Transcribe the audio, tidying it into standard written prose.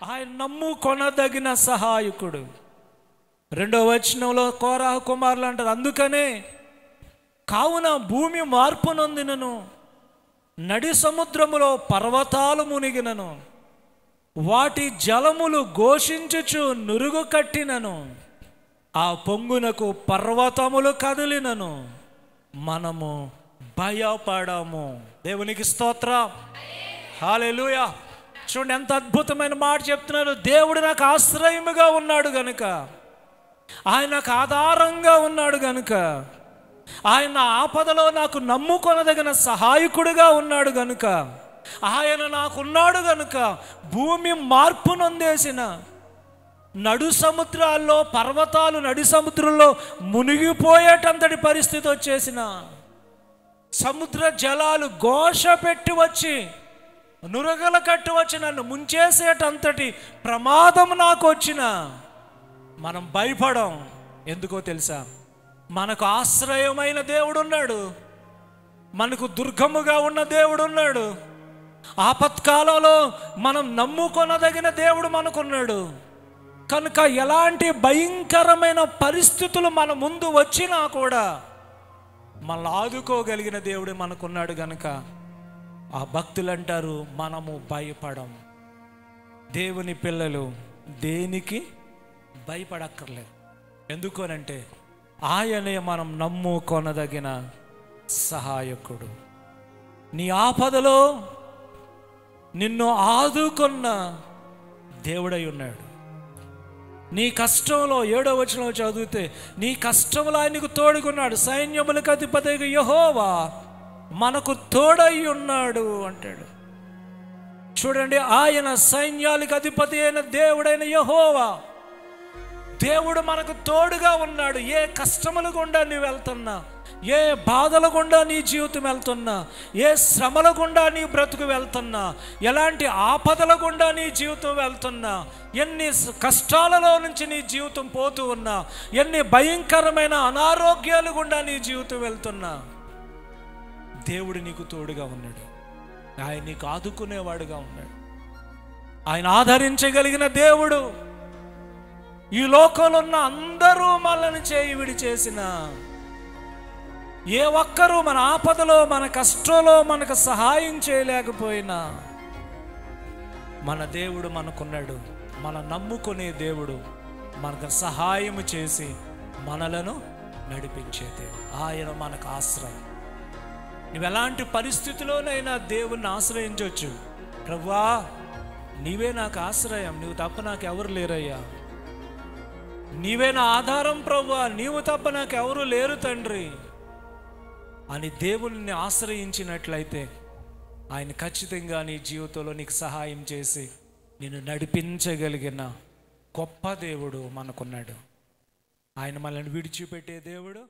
ఆయన నమ్ముకొనదగిన సహాయకుడు. 2వ వచనంలో కోరాహు కుమారులు అంటారు, అందుకనే కావున భూమి మార్పు నొందినను, నడి సముద్రములో పర్వతాలు మునిగినను, వాటి జలములు ఘోషించుచు నురుగు కట్టినను, ఆ పొంగునకు పర్వతములు కదిలినను, మనము భయపడము. దేవునికి స్తోత్రం, హల్లెలూయా. చూడండి ఎంత అద్భుతమైన మాట చెప్తున్నారు. దేవుడు నాకు ఆశ్రయముగా ఉన్నాడు గనుక, ఆయన నాకు ఆధారంగా ఉన్నాడు గనుక, ఆయన ఆపదలో నాకు నమ్ముకొనదగిన సహాయకుడిగా ఉన్నాడు గనుక, ఆయన నాకున్నాడు గనుక భూమి మార్పు నొందేసిన, నడు సముద్రాల్లో పర్వతాలు నడి సముద్రంలో మునిగిపోయేటంతటి పరిస్థితి వచ్చేసిన, సముద్ర జలాలు ఘోష పెట్టి వచ్చి నురగల కట్టి వచ్చి నన్ను ముంచేసేటంతటి ప్రమాదం నాకు వచ్చిన, మనం భయపడం. ఎందుకో తెలుసా? మనకు ఆశ్రయమైన దేవుడు ఉన్నాడు, మనకు దుర్గముగా ఉన్న దేవుడు ఉన్నాడు, ఆపత్కాలంలో మనం నమ్ముకొనదగిన దేవుడు మనకున్నాడు. కనుక ఎలాంటి భయంకరమైన పరిస్థితులు మన ముందు వచ్చినా కూడా మనల్ని ఆదుకోగలిగిన దేవుడు మనకున్నాడు గనుక ఆ భక్తులు అంటారు, మనము భయపడం. దేవుని పిల్లలు దేనికి భయపడక్కర్లేదు. ఎందుకోనంటే ఆయనే మనం నమ్ముకొనదగిన సహాయకుడు. నీ ఆపదలో నిన్ను ఆదుకున్న దేవుడై ఉన్నాడు. నీ కష్టంలో 7వ వచనంలో చదివితే, నీ కష్టంలో ఆయనకు తోడుకున్నాడు. సైన్యములకు అధిపతి యెహోవా మనకు తోడై ఉన్నాడు అంటాడు. చూడండి, ఆయన సైన్యాలకు అధిపతి అయిన దేవుడైన యెహోవా, దేవుడు మనకు తోడుగా ఉన్నాడు. ఏ కష్టముల గుండా నువ్వు వెళ్తున్నా, ఏ బాధల గుండా నీ జీవితం వెళ్తున్నా, ఏ శ్రమల గుండా నీ బ్రతుకు వెళ్తున్నా, ఎలాంటి ఆపదల గుండా నీ జీవితం వెళ్తున్నా, ఎన్ని కష్టాలలో నుంచి నీ జీవితం పోతూ ఉన్నా, ఎన్ని భయంకరమైన అనారోగ్యాలు గుండా నీ జీవితం వెళ్తున్నా, దేవుడు నీకు తోడుగా ఉన్నాడు. ఆయన నీకు ఆదుకునేవాడుగా ఉన్నాడు. ఆయన ఆదరించగలిగిన దేవుడు. ఈ లోకంలో ఉన్న అందరూ మనల్ని చేయి విడిచేసిన, ఏ ఒక్కరూ మన ఆపదలో మన కష్టంలో మనకు సహాయం చేయలేకపోయినా, మన దేవుడు మనకున్నాడు. మన నమ్ముకునే దేవుడు మనకు సహాయం చేసి మనలను నడిపించే దేవుడు. ఆయన మనకు ఆశ్రయం. నువ్వు ఎలాంటి పరిస్థితిలోనైనా దేవుణ్ణి ఆశ్రయించవచ్చు. ప్రభువా, నీవే నాకు ఆశ్రయం, నువ్వు తప్ప నాకు ఎవరు లేరయ్యా, నీవే నా ఆధారం ప్రభువా, నీవు తప్ప నాకు ఎవరు లేరు తండ్రి అని దేవుని ఆశ్రయించినట్లయితే ఆయన ఖచ్చితంగా నీ జీవితంలో నీకు సహాయం చేసి నిన్ను నడిపించగలిగిన గొప్ప దేవుడు మనకున్నాడు. ఆయన మనల్ని విడిచిపెట్టే దేవుడు